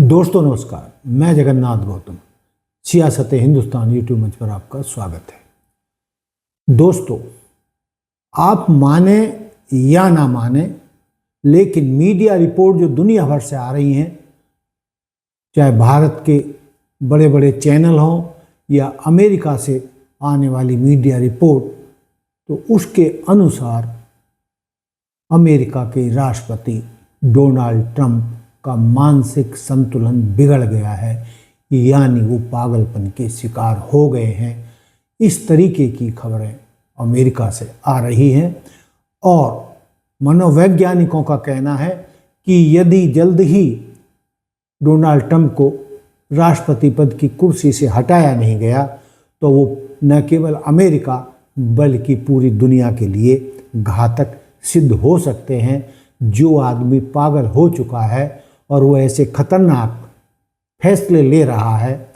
दोस्तों नमस्कार, मैं जगन्नाथ गौतम। सियासत हिंदुस्तान यूट्यूब मंच पर आपका स्वागत है। दोस्तों, आप माने या ना माने, लेकिन मीडिया रिपोर्ट जो दुनिया भर से आ रही हैं, चाहे भारत के बड़े बड़े चैनल हों या अमेरिका से आने वाली मीडिया रिपोर्ट, तो उसके अनुसार अमेरिका के राष्ट्रपति डोनाल्ड ट्रंप का मानसिक संतुलन बिगड़ गया है, यानी वो पागलपन के शिकार हो गए हैं। इस तरीके की खबरें अमेरिका से आ रही हैं और मनोवैज्ञानिकों का कहना है कि यदि जल्द ही डोनाल्ड ट्रंप को राष्ट्रपति पद की कुर्सी से हटाया नहीं गया तो वो न केवल अमेरिका बल्कि पूरी दुनिया के लिए घातक सिद्ध हो सकते हैं। जो आदमी पागल हो चुका है और वो ऐसे खतरनाक फैसले ले रहा है,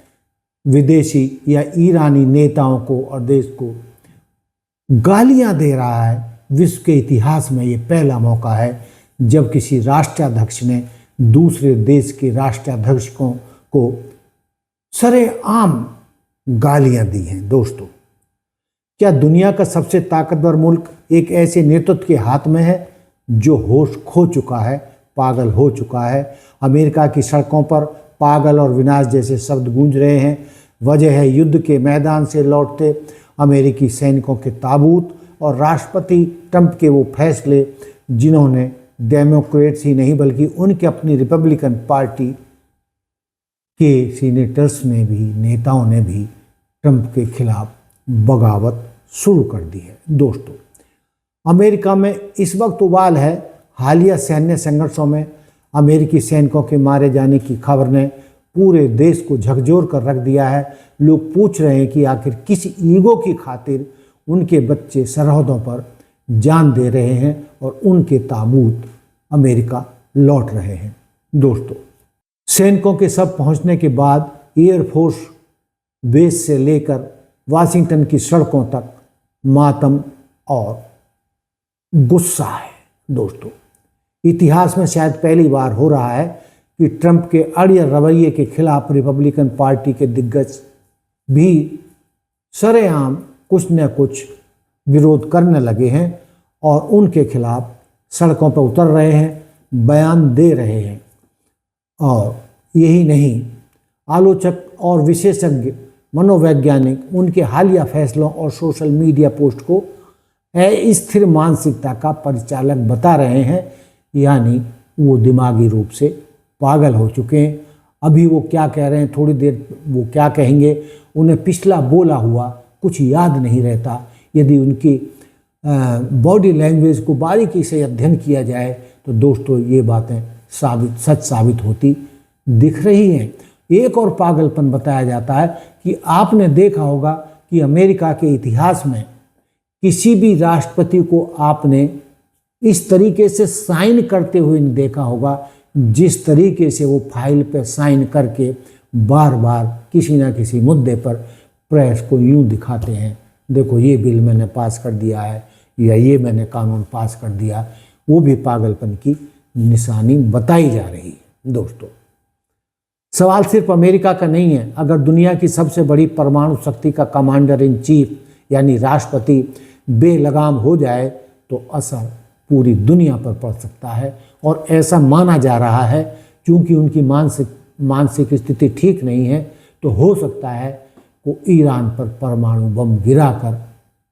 विदेशी या ईरानी नेताओं को और देश को गालियां दे रहा है, विश्व के इतिहास में ये पहला मौका है जब किसी राष्ट्राध्यक्ष ने दूसरे देश के राष्ट्राध्यक्ष को सरेआम गालियां दी हैं। दोस्तों, क्या दुनिया का सबसे ताकतवर मुल्क एक ऐसे नेतृत्व के हाथ में है जो होश खो चुका है, पागल हो चुका है? अमेरिका की सड़कों पर पागल और विनाश जैसे शब्द गूंज रहे हैं। वजह है युद्ध के मैदान से लौटते अमेरिकी सैनिकों के ताबूत और राष्ट्रपति ट्रंप के वो फैसले जिन्होंने डेमोक्रेट्स ही नहीं बल्कि उनके अपनी रिपब्लिकन पार्टी के सीनेटर्स ने भी, नेताओं ने भी ट्रंप के खिलाफ बगावत शुरू कर दी है। दोस्तों, अमेरिका में इस वक्त उबाल है। हालिया सैन्य संघर्षों में अमेरिकी सैनिकों के मारे जाने की खबर ने पूरे देश को झकझोर कर रख दिया है। लोग पूछ रहे हैं कि आखिर किस ईगो की खातिर उनके बच्चे सरहदों पर जान दे रहे हैं और उनके ताबूत अमेरिका लौट रहे हैं। दोस्तों, सैनिकों के सब पहुंचने के बाद एयरफोर्स बेस से लेकर वाशिंगटन की सड़कों तक मातम और गुस्सा है। दोस्तों, इतिहास में शायद पहली बार हो रहा है कि ट्रंप के अड़ियल रवैये के खिलाफ रिपब्लिकन पार्टी के दिग्गज भी सरेआम कुछ न कुछ विरोध करने लगे हैं और उनके खिलाफ सड़कों पर उतर रहे हैं, बयान दे रहे हैं। और यही नहीं, आलोचक और विशेषज्ञ मनोवैज्ञानिक उनके हालिया फैसलों और सोशल मीडिया पोस्ट को अस्थिर मानसिकता का परिचालक बता रहे हैं, यानी वो दिमागी रूप से पागल हो चुके हैं। अभी वो क्या कह रहे हैं, थोड़ी देर वो क्या कहेंगे, उन्हें पिछला बोला हुआ कुछ याद नहीं रहता। यदि उनकी बॉडी लैंग्वेज को बारीकी से अध्ययन किया जाए तो दोस्तों ये बातें सच साबित होती दिख रही हैं। एक और पागलपन बताया जाता है कि आपने देखा होगा कि अमेरिका के इतिहास में किसी भी राष्ट्रपति को आपने इस तरीके से साइन करते हुए नहीं देखा होगा जिस तरीके से वो फाइल पर साइन करके बार बार किसी ना किसी मुद्दे पर प्रेस को यूं दिखाते हैं, देखो ये बिल मैंने पास कर दिया है या ये मैंने कानून पास कर दिया। वो भी पागलपन की निशानी बताई जा रही है। दोस्तों, सवाल सिर्फ अमेरिका का नहीं है। अगर दुनिया की सबसे बड़ी परमाणु शक्ति का कमांडर इन चीफ यानी राष्ट्रपति बेलगाम हो जाए तो असर पूरी दुनिया पर पड़ सकता है। और ऐसा माना जा रहा है क्योंकि उनकी मानसिक स्थिति ठीक नहीं है, तो हो सकता है वो ईरान पर परमाणु बम गिराकर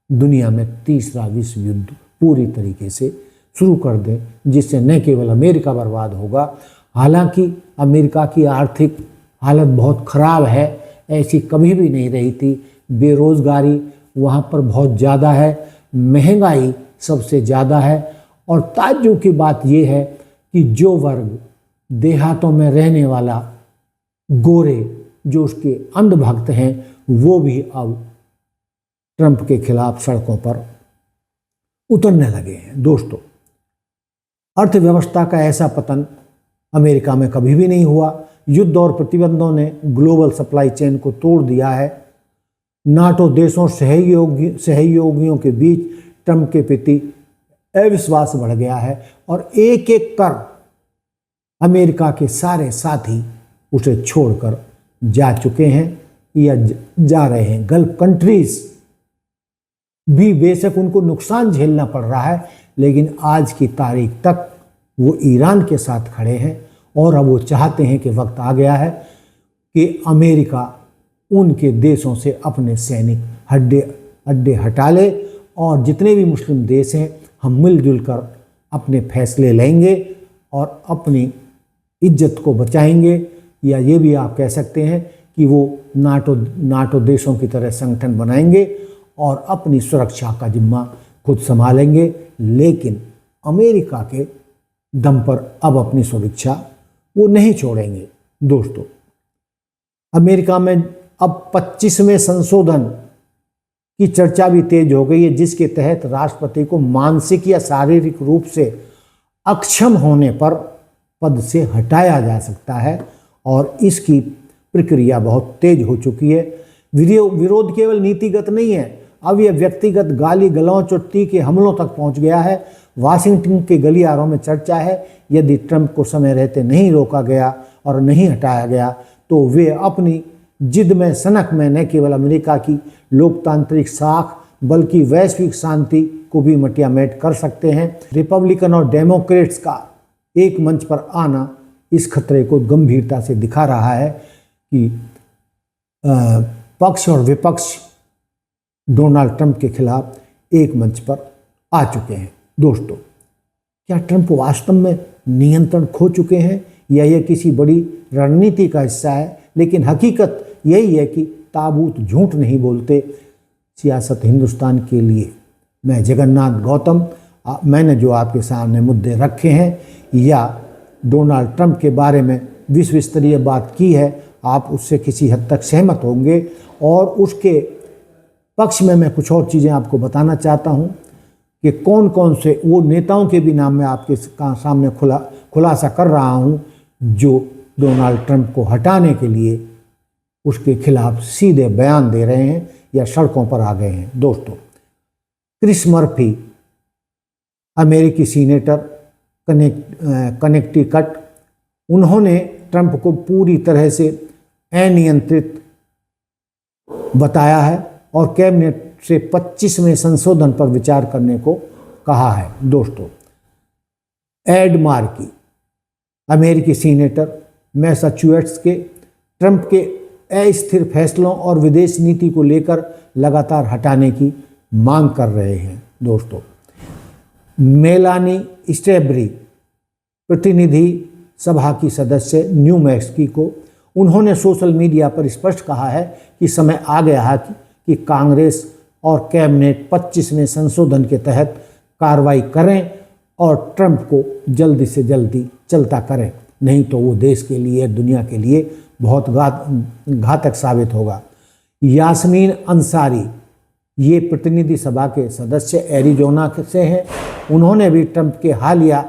दुनिया में तीसरा विश्व युद्ध पूरी तरीके से शुरू कर दें, जिससे न केवल अमेरिका बर्बाद होगा। हालांकि अमेरिका की आर्थिक हालत बहुत ख़राब है, ऐसी कभी भी नहीं रही थी। बेरोज़गारी वहाँ पर बहुत ज़्यादा है, महंगाई सबसे ज़्यादा है। और ताज्जुब की बात यह है कि जो वर्ग देहातों में रहने वाला गोरे जो उसके अंधभक्त हैं, वो भी अब ट्रंप के खिलाफ सड़कों पर उतरने लगे हैं। दोस्तों, अर्थव्यवस्था का ऐसा पतन अमेरिका में कभी भी नहीं हुआ। युद्ध और प्रतिबंधों ने ग्लोबल सप्लाई चेन को तोड़ दिया है। नाटो देशों सहयोगियों के बीच ट्रंप के प्रति अविश्वास बढ़ गया है और एक एक कर अमेरिका के सारे साथी उसे छोड़कर जा चुके हैं या जा रहे हैं। गल्फ कंट्रीज भी बेशक उनको नुकसान झेलना पड़ रहा है, लेकिन आज की तारीख तक वो ईरान के साथ खड़े हैं और अब वो चाहते हैं कि वक्त आ गया है कि अमेरिका उनके देशों से अपने सैनिक अड्डे हटा ले और जितने भी मुस्लिम देश हैं हम मिलजुल कर अपने फैसले लेंगे और अपनी इज्जत को बचाएंगे, या ये भी आप कह सकते हैं कि वो नाटो देशों की तरह संगठन बनाएंगे और अपनी सुरक्षा का जिम्मा खुद संभालेंगे, लेकिन अमेरिका के दम पर अब अपनी सुरक्षा वो नहीं छोड़ेंगे। दोस्तों, अमेरिका में अब 25वें संशोधन की चर्चा भी तेज हो गई है, जिसके तहत राष्ट्रपति को मानसिक या शारीरिक रूप से अक्षम होने पर पद से हटाया जा सकता है और इसकी प्रक्रिया बहुत तेज हो चुकी है। विरोध केवल नीतिगत नहीं है, अब यह व्यक्तिगत गाली गलौच और तीखे हमलों तक पहुंच गया है। वाशिंगटन के गलियारों में चर्चा है यदि ट्रंप को समय रहते नहीं रोका गया और नहीं हटाया गया तो वे अपनी जिद में सनक में न केवल अमेरिका की लोकतांत्रिक साख बल्कि वैश्विक शांति को भी मटियामेट कर सकते हैं। रिपब्लिकन और डेमोक्रेट्स का एक मंच पर आना इस खतरे को गंभीरता से दिखा रहा है कि पक्ष और विपक्ष डोनाल्ड ट्रंप के खिलाफ एक मंच पर आ चुके हैं। दोस्तों, क्या ट्रंप वास्तव में नियंत्रण खो चुके हैं या यह किसी बड़ी रणनीति का हिस्सा है? लेकिन हकीकत यही है कि ताबूत झूठ नहीं बोलते। सियासत हिंदुस्तान के लिए मैं जगन्नाथ गौतम, मैंने जो आपके सामने मुद्दे रखे हैं या डोनाल्ड ट्रंप के बारे में विश्व स्तरीय बात की है, आप उससे किसी हद तक सहमत होंगे और उसके पक्ष में मैं कुछ और चीज़ें आपको बताना चाहता हूं कि कौन कौन से वो नेताओं के भी नाम मैं आपके सामने खुलासा कर रहा हूं जो डोनाल्ड ट्रंप को हटाने के लिए उसके खिलाफ सीधे बयान दे रहे हैं या सड़कों पर आ गए हैं। दोस्तों, क्रिस मर्फी, अमेरिकी सीनेटर कनेक्टिकट, उन्होंने ट्रंप को पूरी तरह से अनियंत्रित बताया है और कैबिनेट से 25वें संशोधन पर विचार करने को कहा है। दोस्तों, एड मार्की, अमेरिकी सीनेटर मैसाचुसेट्स के, ट्रंप के अस्थिर फैसलों और विदेश नीति को लेकर लगातार हटाने की मांग कर रहे हैं। दोस्तों, मेलानी स्टेबरी, प्रतिनिधि सभा की सदस्य न्यू मैक्सिको, उन्होंने सोशल मीडिया पर स्पष्ट कहा है कि समय आ गया है कि कांग्रेस और कैबिनेट 25वें संशोधन के तहत कार्रवाई करें और ट्रंप को जल्दी से जल्दी चलता करें, नहीं तो वो देश के लिए, दुनिया के लिए बहुत घातक साबित होगा। यास्मीन अंसारी, ये प्रतिनिधि सभा के सदस्य एरिजोना से हैं, उन्होंने भी ट्रंप के हालिया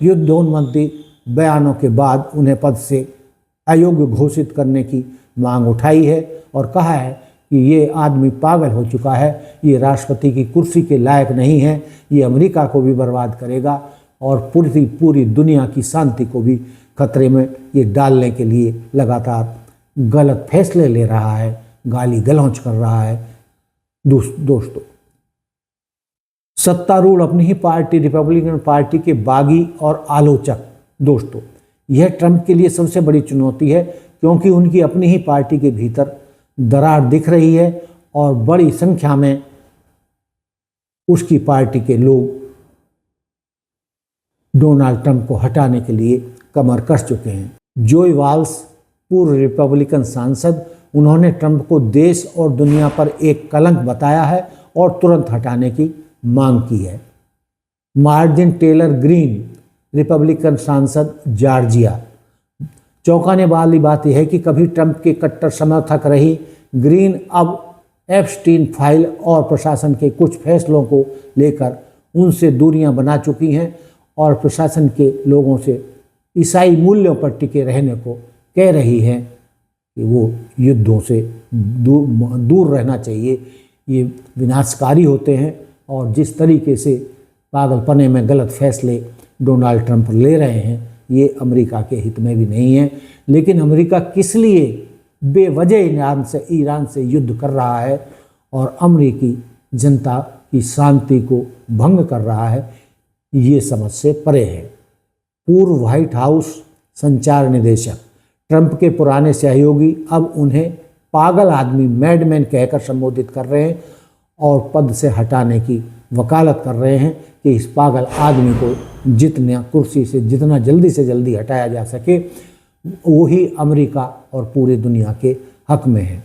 युद्धोन्मुखी बयानों के बाद उन्हें पद से अयोग्य घोषित करने की मांग उठाई है और कहा है कि ये आदमी पागल हो चुका है, ये राष्ट्रपति की कुर्सी के लायक नहीं है, ये अमेरिका को भी बर्बाद करेगा और पूरी दुनिया की शांति को भी खतरे में ये डालने के लिए लगातार गलत फैसले ले रहा है, गाली गलौज कर रहा है। दोस्तों, सत्तारूढ़ अपनी ही पार्टी रिपब्लिकन पार्टी के बागी और आलोचक, दोस्तों यह ट्रंप के लिए सबसे बड़ी चुनौती है क्योंकि उनकी अपनी ही पार्टी के भीतर दरार दिख रही है और बड़ी संख्या में उसकी पार्टी के लोग डोनाल्ड ट्रंप को हटाने के लिए कमर कस चुके हैं। जोई वाल्स, पूर्व रिपब्लिकन सांसद, उन्होंने ट्रंप को देश और दुनिया पर एक कलंक बताया है और तुरंत हटाने की मांग की है। मार्जिन टेलर ग्रीन, रिपब्लिकन सांसद, जॉर्जिया, चौंकाने वाली बात यह है कि कभी ट्रंप के कट्टर समर्थक रही ग्रीन अब एप्स्टीन फाइल और प्रशासन के कुछ फैसलों को लेकर उनसे दूरियां बना चुकी हैं और प्रशासन के लोगों से ईसाई मूल्यों पर टिके रहने को कह रही हैं कि वो युद्धों से दूर रहना चाहिए, ये विनाशकारी होते हैं और जिस तरीके से पागलपने में गलत फैसले डोनाल्ड ट्रंप ले रहे हैं ये अमेरिका के हित में भी नहीं है। लेकिन अमेरिका किस लिए बेवजह ईरान से युद्ध कर रहा है और अमेरिकी जनता की शांति को भंग कर रहा है, ये समझ से परे है। पूर्व व्हाइट हाउस संचार निदेशक ट्रंप के पुराने सहयोगी अब उन्हें पागल आदमी, मैडमैन कहकर संबोधित कर रहे हैं और पद से हटाने की वकालत कर रहे हैं कि इस पागल आदमी को कुर्सी से जितना जल्दी से जल्दी हटाया जा सके वही अमेरिका और पूरी दुनिया के हक में है।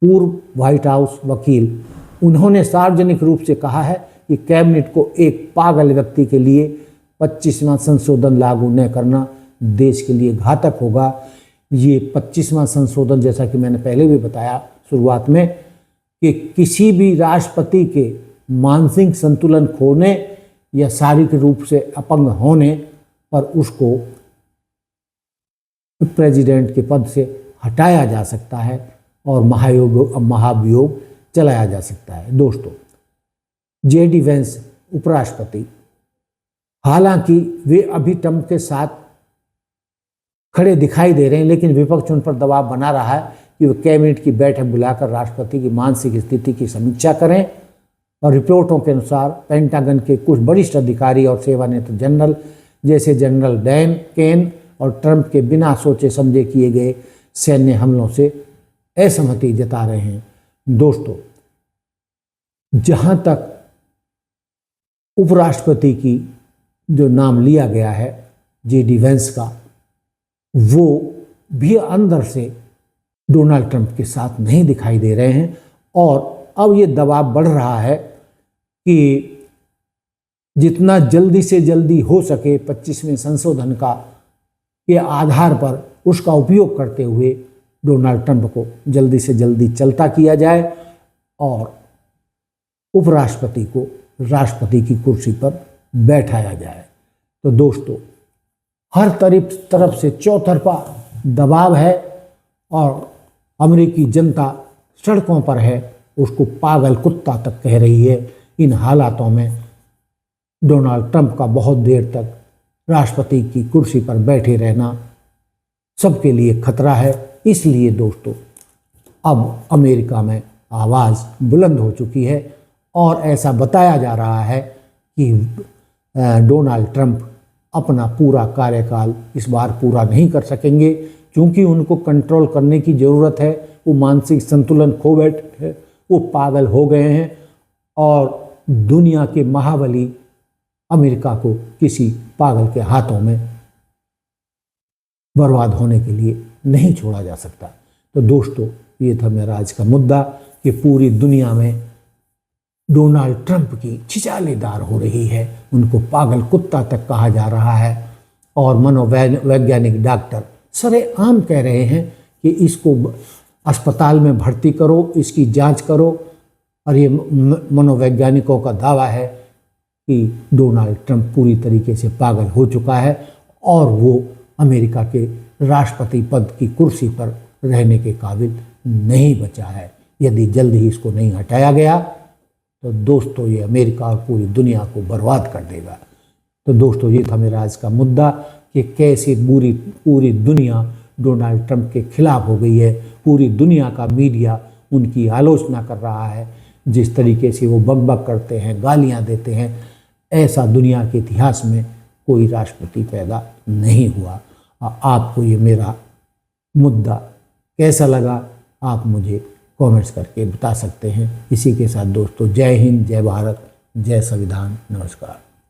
पूर्व व्हाइट हाउस वकील, उन्होंने सार्वजनिक रूप से कहा है कि कैबिनेट को एक पागल व्यक्ति के लिए 25वां संशोधन लागू न करना देश के लिए घातक होगा। ये 25वां संशोधन, जैसा कि मैंने पहले भी बताया शुरुआत में, कि किसी भी राष्ट्रपति के मानसिक संतुलन खोने या शारीरिक रूप से अपंग होने पर उसको प्रेसिडेंट के पद से हटाया जा सकता है और महाभियोग चलाया जा सकता है। दोस्तों, जेडी वेंस उपराष्ट्रपति, हालांकि वे अभी ट्रंप के साथ खड़े दिखाई दे रहे हैं, लेकिन विपक्ष उन पर दबाव बना रहा है कि वे कैबिनेट की बैठक बुलाकर राष्ट्रपति की मानसिक स्थिति की समीक्षा करें। और रिपोर्टों के अनुसार पेंटागन के कुछ वरिष्ठ अधिकारी और सेवानिवृत्त जनरल जैसे जनरल डैन केन और ट्रंप के बिना सोचे समझे किए गए सैन्य हमलों से असहमति जता रहे हैं। दोस्तों, जहां तक उपराष्ट्रपति की जो नाम लिया गया है जेडी वेंस का, वो भी अंदर से डोनाल्ड ट्रंप के साथ नहीं दिखाई दे रहे हैं और अब ये दबाव बढ़ रहा है कि जितना जल्दी से जल्दी हो सके 25वें संशोधन का के आधार पर उसका उपयोग करते हुए डोनाल्ड ट्रंप को जल्दी से जल्दी चलता किया जाए और उपराष्ट्रपति को राष्ट्रपति की कुर्सी पर बैठाया जाए। तो दोस्तों, हर तरफ से चौतरफा दबाव है और अमेरिकी जनता सड़कों पर है, उसको पागल कुत्ता तक कह रही है। इन हालातों में डोनाल्ड ट्रंप का बहुत देर तक राष्ट्रपति की कुर्सी पर बैठे रहना सबके लिए खतरा है। इसलिए दोस्तों, अब अमेरिका में आवाज़ बुलंद हो चुकी है और ऐसा बताया जा रहा है कि डोनाल्ड ट्रंप अपना पूरा कार्यकाल इस बार पूरा नहीं कर सकेंगे, क्योंकि उनको कंट्रोल करने की ज़रूरत है। वो मानसिक संतुलन खो बैठे हैं, वो पागल हो गए हैं और दुनिया के महाबली अमेरिका को किसी पागल के हाथों में बर्बाद होने के लिए नहीं छोड़ा जा सकता। तो दोस्तों, ये था मेरा आज का मुद्दा कि पूरी दुनिया में डोनाल्ड ट्रंप की छिछालेदार हो रही है, उनको पागल कुत्ता तक कहा जा रहा है और मनोवैज्ञानिक डॉक्टर सरेआम कह रहे हैं कि इसको अस्पताल में भर्ती करो, इसकी जांच करो। और ये मनोवैज्ञानिकों का दावा है कि डोनाल्ड ट्रंप पूरी तरीके से पागल हो चुका है और वो अमेरिका के राष्ट्रपति पद की कुर्सी पर रहने के काबिल नहीं बचा है। यदि जल्द ही इसको नहीं हटाया गया तो दोस्तों, ये अमेरिका और पूरी दुनिया को बर्बाद कर देगा। तो दोस्तों, ये था मेरा आज का मुद्दा कि कैसे पूरी दुनिया डोनाल्ड ट्रंप के खिलाफ हो गई है। पूरी दुनिया का मीडिया उनकी आलोचना कर रहा है। जिस तरीके से वो बकबक करते हैं, गालियां देते हैं, ऐसा दुनिया के इतिहास में कोई राष्ट्रपति पैदा नहीं हुआ। आपको ये मेरा मुद्दा कैसा लगा, आप मुझे कमेंट्स करके बता सकते हैं। इसी के साथ दोस्तों, जय हिंद, जय भारत, जय संविधान, नमस्कार।